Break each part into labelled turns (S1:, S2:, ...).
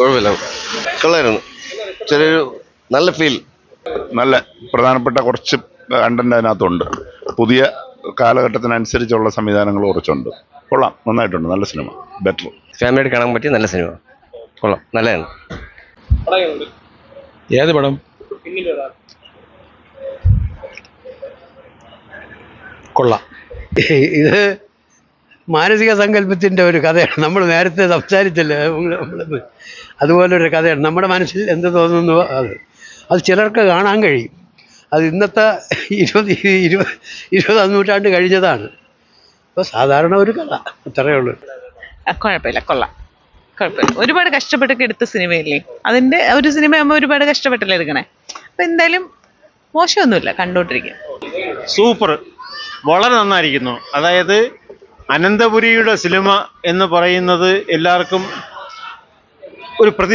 S1: കുഴപ്പമില്ല, കൊള്ളായിരുന്നു. ചെറിയൊരു നല്ല ഫീൽ.
S2: നല്ല പ്രധാനപ്പെട്ട കുറച്ച് കണ്ടന്റ് അതിനകത്തുണ്ട്. പുതിയ കാലഘട്ടത്തിനനുസരിച്ചുള്ള സംവിധാനങ്ങൾ കുറച്ചുണ്ട്. കൊള്ളാം, നന്നായിട്ടുണ്ട്. നല്ല സിനിമ, ബെറ്റർ.
S1: ഫാമിലിയായിട്ട് കാണാൻ പറ്റിയ നല്ല സിനിമ, കൊള്ളാം, നല്ലതാണ്.
S3: ഏത് പടം? കൊള്ളാം.
S4: ഇത് മാനസിക സങ്കല്പത്തിൻ്റെ ഒരു കഥയാണ്. നമ്മൾ നേരത്തെ സംസാരിച്ചല്ലേ, അതുപോലൊരു കഥയാണ്. നമ്മുടെ മനസ്സിൽ എന്ത് തോന്നുന്നു അത് ചിലർക്ക് കാണാൻ കഴിയും. അത് ഇന്നത്തെ 20ാം നൂറ്റാണ്ട് കഴിഞ്ഞതാണ്. ഇപ്പോൾ സാധാരണ ഒരു കഥ, അത്രയേ ഉള്ളൂ.
S5: കുഴപ്പമില്ല, കൊള്ളാം, കുഴപ്പമില്ല. ഒരുപാട് കഷ്ടപ്പെട്ടൊക്കെ എടുത്ത സിനിമയല്ലേ, അതിൻ്റെ ഒരു സിനിമയാകുമ്പോൾ ഒരുപാട് കഷ്ടപ്പെട്ടല്ലേ എടുക്കണേ. അപ്പം എന്തായാലും മോശമൊന്നുമില്ല, കണ്ടോണ്ടിരിക്കുക.
S6: സൂപ്പർ, വളരെ നന്നായിരിക്കുന്നു. അതായത് അനന്തപുരിയുടെ സിനിമ എന്ന് പറയുന്നത് എല്ലാവർക്കും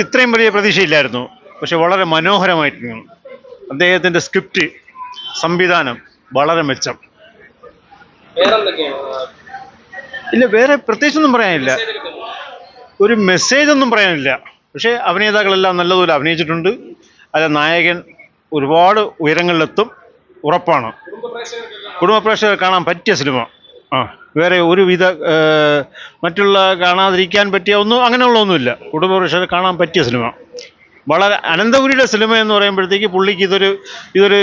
S6: ഇത്രയും വലിയ പ്രതീക്ഷയില്ലായിരുന്നു. പക്ഷെ വളരെ മനോഹരമായിട്ടിരുന്നു. അദ്ദേഹത്തിൻ്റെ സ്ക്രിപ്റ്റ്, സംവിധാനം വളരെ മെച്ചം. ഇല്ല, വേറെ പ്രത്യേകിച്ചൊന്നും പറയാനില്ല, ഒരു മെസ്സേജ് ഒന്നും പറയാനില്ല. പക്ഷേ അഭിനേതാക്കളെല്ലാം നല്ലതുപോലെ അഭിനയിച്ചിട്ടുണ്ട്. അല്ല, നായകൻ ഒരുപാട് ഉയരങ്ങളിലെത്തും, ഉറപ്പാണ്. കുടുംബ പ്രേക്ഷകർ കാണാൻ പറ്റിയ സിനിമ. വേറെ ഒരുവിധ മറ്റുള്ള കാണാതിരിക്കാൻ പറ്റിയ ഒന്നും അങ്ങനെയുള്ള ഒന്നുമില്ല. കുടുംബ പ്രേക്ഷകർ കാണാൻ പറ്റിയ സിനിമ. വളരെ അനന്തപുരിയുടെ സിനിമ എന്ന് പറയുമ്പോഴത്തേക്ക് പുള്ളിക്ക് ഇതൊരു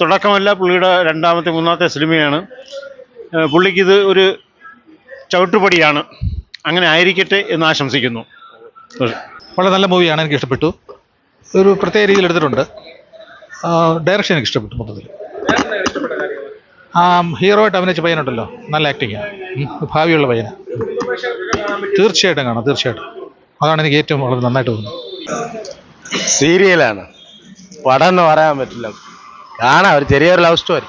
S6: തുടക്കമല്ല, പുള്ളിയുടെ രണ്ടാമത്തെ മൂന്നാമത്തെ സിനിമയാണ്. പുള്ളിക്കിത് ഒരു ചവിട്ടുപടിയാണ്. അങ്ങനെ ആയിരിക്കട്ടെ എന്ന് ആശംസിക്കുന്നു.
S3: വളരെ നല്ല മൂവിയാണ്, എനിക്ക് ഇഷ്ടപ്പെട്ടു. ഒരു പ്രത്യേക രീതിയിൽ എടുത്തിട്ടുണ്ട്. ഡയറക്ഷൻ എനിക്ക് ഇഷ്ടപ്പെട്ടു മൊത്തത്തിൽ. ഹീറോ ആയിട്ട് അഭിനയിച്ച പയ്യനുണ്ടല്ലോ, നല്ല ആക്ടിങ്ങാണ്, ഭാവിയുള്ള പയ്യനാണ്. തീർച്ചയായിട്ടും കാണാം, തീർച്ചയായിട്ടും. അതാണ് എനിക്ക് ഏറ്റവും വളരെ നന്നായിട്ട് തോന്നുന്നത്.
S1: സീരിയലാണ്, പടം എന്ന് പറയാൻ പറ്റില്ല, കാണാം. ഒരു ചെറിയൊരു ലവ് സ്റ്റോറി.